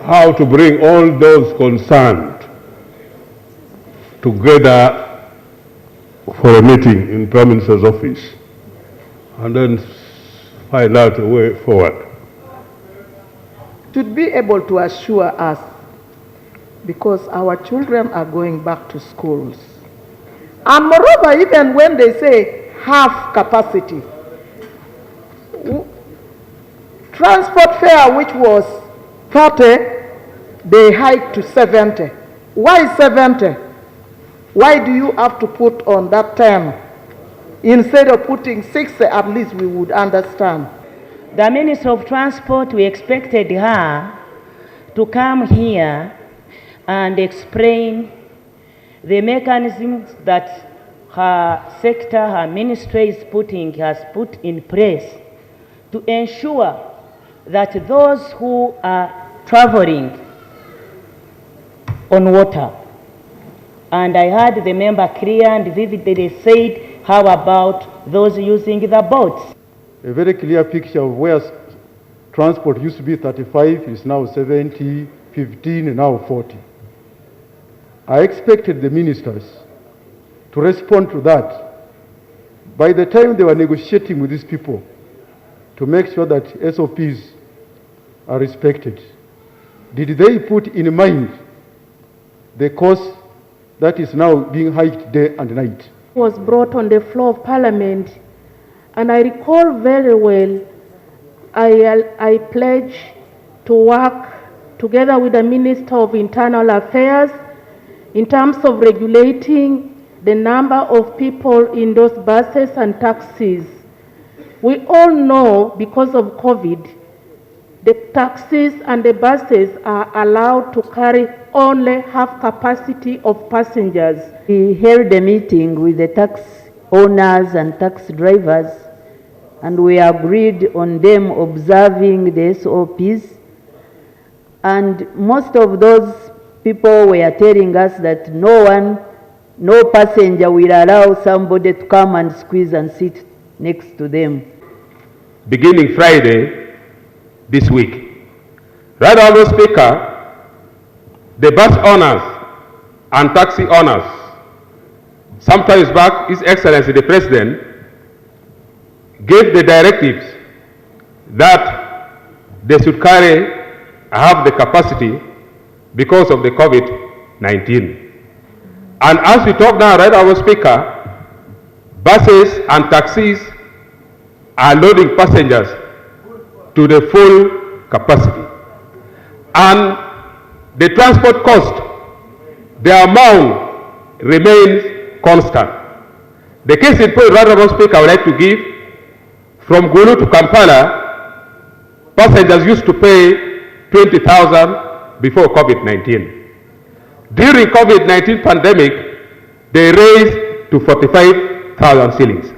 how to bring all those concerned together for a meeting in Prime Minister's office and then find out a way forward. Should be able to assure us, because our children are going back to schools. And moreover, even when they say half capacity, transport fare which was 30, they hiked to 70. Why 70? Why do you have to put on that 10? Instead of putting 60, at least we would understand. The Minister of Transport, we expected her to come here and explain the mechanisms that her sector, her ministry has put in place to ensure that those who are traveling on water, and I heard the member clear and vividly said, how about those using the boats? A very clear picture of where transport used to be 35, is now 70, 15, and now 40. I expected the ministers to respond to that by the time they were negotiating with these people to make sure that SOPs are respected. Did they put in mind the cost that is now being hiked day and night? Was brought on the floor of Parliament, and I recall very well, I pledged to work together with the Minister of Internal Affairs in terms of regulating the number of people in those buses and taxis. We all know, because of COVID, the taxis and the buses are allowed to carry only half capacity of passengers. We held a meeting with the tax owners and taxi drivers, and we agreed on them observing the SOPs. And most of those people were telling us that no passenger will allow somebody to come and squeeze and sit next to them. Beginning Friday this week, Right Honourable Speaker, the bus owners and taxi owners, sometimes back, His Excellency the President gave the directives that they should have the capacity because of the COVID-19. And as we talk now, Right Honourable Speaker, buses and taxis are loading passengers to the full capacity. And the transport cost, the amount remains constant. The case in point, Right Honourable Speaker, I would like to give, from Gulu to Kampala, passengers used to pay 20,000 before COVID-19. During COVID-19 pandemic, they raised to 45,000 shillings.